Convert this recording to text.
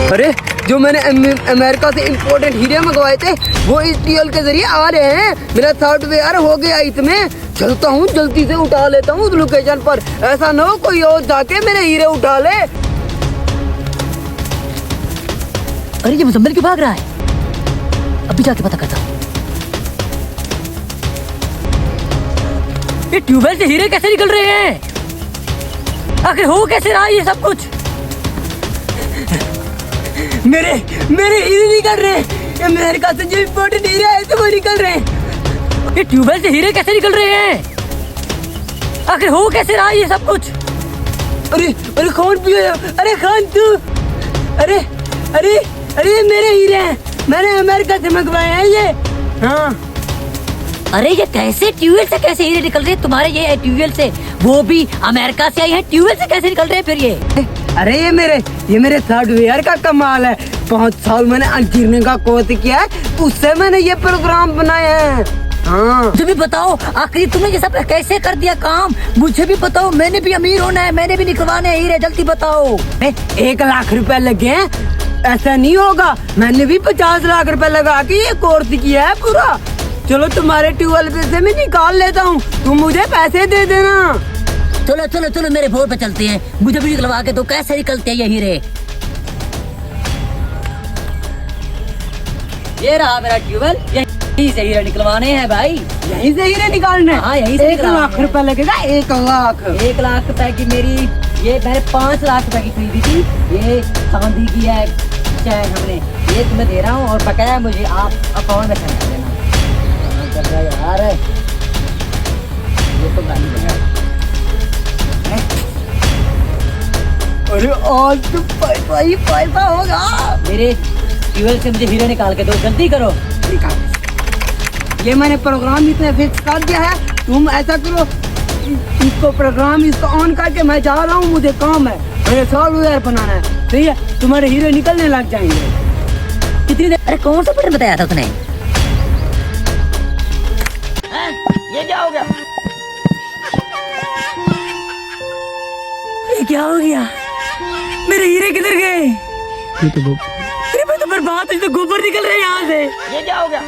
अरे जो मैंने अमेरिका से इम्पोर्टेंट हीरे मंगवाए थे वो इस टीएल के जरिए आ रहे हैं। मेरा सॉफ्टवेयर हो गया इसमें, चलता हूँ जल्दी से उठा लेता हूँ उस लोकेशन पर, ऐसा ना हो कोई और जाके मेरे हीरे उठा ले। अरे ये मुजम्मिल क्यों भाग रहा है? अभी जाके पता करता हूँ। ये ट्यूबवेल से हीरे कैसे निकल रहे हैं? आखिर हो कैसे रहा ये सब कुछ? मेरे हीरे निकल रहे हैं, अमेरिका से जो इम्पोर्टेंट हीरे आए थे वो निकल रहे हैं। ये ट्यूबवेल से हीरे कैसे निकल रहे हैं? आखिर हो कैसे रहा ये सब कुछ? अरे कौन पिया? अरे खान तू, अरे अरे अरे मेरे हीरे हैं, मैंने अमेरिका से मंगवाए हैं ये। हाँ अरे ये कैसे ट्यूबवेल से कैसे हीरे निकल रहे हैं तुम्हारे? ये ट्यूबवेल से, वो भी अमेरिका से आई है, ट्यूबवेल से कैसे निकल रहे हैं फिर ये? अरे ये मेरे सॉफ्टवेयर का कमाल है। 5 साल मैंने अंजीरने का कोर्स किया है, उससे मैंने ये प्रोग्राम बनाया है। हाँ मुझे भी बताओ आखिर तुमने ये सब कैसे कर दिया काम? मुझे भी बताओ, मैंने भी अमीर होना है, मैंने भी निकलवाने हैं हीरे, जल्दी बताओ। 1 लाख रुपए लगे हैं, ऐसा नहीं होगा। मैंने भी 50 लाख रुपए लगा के ये कोर्स किया है पूरा। चलो तुम्हारे ट्यूबवेल पे से मैं निकाल लेता हूँ, तुम मुझे पैसे दे देना। चलो चलो चलो मेरे बोर पे चलते हैं, मुझे भी निकलवा के दो। कैसे निकलते हैं ये हीरे? ये रहा मेरा ट्यूबवेल, यहीं से हीरे निकलवाने हैं भाई। यहीं से हीरे निकालने? हाँ यहीं से। 1 लाख रुपए लगेगा। 1 लाख? 1 लाख रुपए की मेरी, ये मैंने 5 लाख रुपए की खरीदी थी। ये चांदी की है चैन, हमने ये तुम्हें दे रहा हूँ और बकाया मुझे आप अकाउंट में सेंड कर देना। यार ये तो गाली है। अरे आज तो पैसा ही पैसा होगा। मेरे ट्यूबवेल से मुझे हीरे निकाल के दो, जल्दी करो। निकाल। ये मैंने प्रोग्राम इसमें फिक्स कर दिया है, तुम ऐसा करो, इसको प्रोग्राम इसको ऑन करके मैं जा रहा हूँ, मुझे काम है, मेरे सॉफ्टवेयर बनाना है। सही है, तुम्हारे हीरे निकलने लग जाएंगे। कितनी देर? अरे कौन सा बटन बताया था तूने? ये क्या हो गया? ये क्या हो गया? मेरे हीरे किधर गए? ये तो बर्बाद है, तो गोबर निकल रहे हैं यहाँ से। ये क्या हो गया?